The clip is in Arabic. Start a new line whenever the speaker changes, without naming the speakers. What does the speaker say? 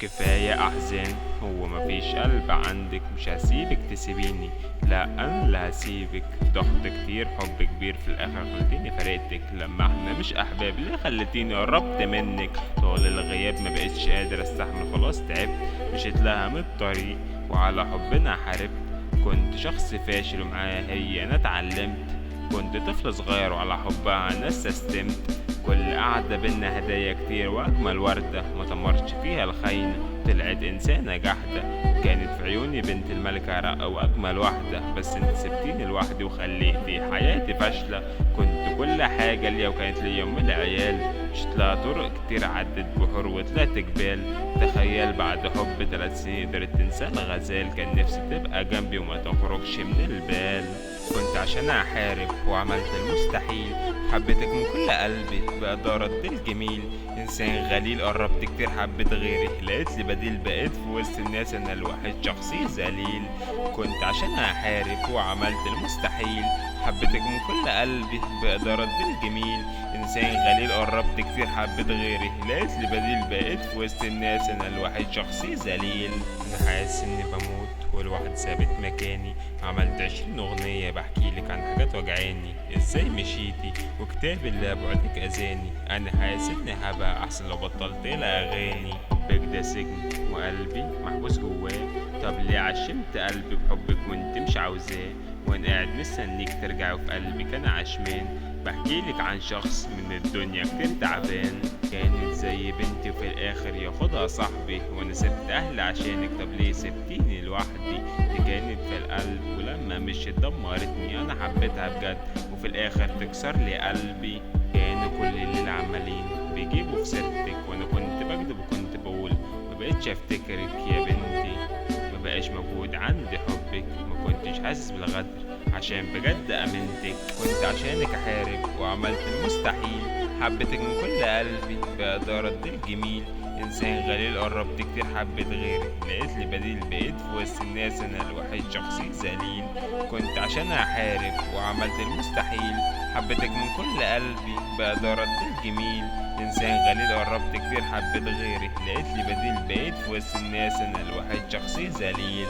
كفاية أحزان، هو مفيش قلب عندك، مش هسيبك تسيبيني، لا أنا اللي هسيبك. ضغط كتير، حب كبير، في الآخر خلتيني فرقتك. لما احنا مش أحباب ليه خلتيني قربت منك؟ طول الغياب ما بقتش قادر استحمل، خلاص تعبت، مشيت لها من الطريق وعلى حبنا حاربت. كنت شخص فاشل ومعاها هي أنا اتعلمت، كنت طفل صغير وعلى حبها أنا استسلمت. كل قعدة بينا هدايا كتير وأجمل وردة ما تمرش فيها الخاينة، طلعت إنسانة جحدة. كانت في عيوني بنت الملكة رقة وأجمل واحدة، بس انت سبتيني لوحدي وخليتي حياتي فاشلة. كنت كل حاجة ليا وكانت ليا أم العيال، مشيت لها طرق كتير، عدت بحور وطلعت جبال. تخيل بعد حب 3 سنين قدرت تنسى الغزال، كان نفسي تبقى جنبي وما تخرجش من البال. كنت عشان أحارب وعملت المستحيل، حبيتك من كل قلبي بقدر رد الجميل. إنسان غليل قربت كتير، حبيت غيري لقيت لي بديل، بقيت في وسط الناس أنا الوحيد شخصي ذليل. كنت عشان أحارب وعملت المستحيل، حبيتك من كل قلبي بقدر رد الجميل. إنسان غليل قربت كتير، حبيت غيري لقيت لي بديل، بقيت في وسط الناس أنا الوحيد شخصي ذليل. أنا حاسس إني بموت والواحد ثابت مكاني، عملت 20 أغنية بحكيلك عن حاجات وجعاني. ازاي مشيتي وكتاب اللي بعدك أذاني؟ أنا حاسس إني هبقى أحسن لو بطلت الأغاني. حبك ده سجن وقلبي محبوس جواه، طب ليه عشمت قلبي بحبك وانت مش عاوزاه؟ وانا قاعد مستنيك ترجعي وفي قلبي كان عشمان، بحكيلك عن شخص من الدنيا كتير تعبان. كانت زي بنتي وفي الاخر ياخدها صاحبي، وانا سبت اهلي عشانك، طب ليه سبتيني لوحدي؟ دي كانت في القلب ولما مشيت دمرتني، انا حبيتها بجد وفي الاخر تكسر لي قلبي. كانوا كل الليل عمالين بيجيبوا في سيرتك، وانا كنت بكذب وكنت بقول مبقتش افتكرك يا بنتي. مبقاش موجود عندي حبك، ما كنتش حاسس بالغدر عشان بجد امنتك. كنت عشانك احارب وعملت المستحيل، حبيتك من كل قلبي بقدر رد الجميل. انسان غليل قربت كتير، حبيت غيري لقيت لي بديل، بقيت في وسط الناس انا الوحيد شخصي ذليل. كنت عشان احارب وعملت المستحيل، حبيتك من كل قلبي بقدر رد الجميل. انسان غليل قربت كتير، حبيت غيري لقيت لي بديل، بقيت في وسط الناس انا الوحيد شخصي ذليل.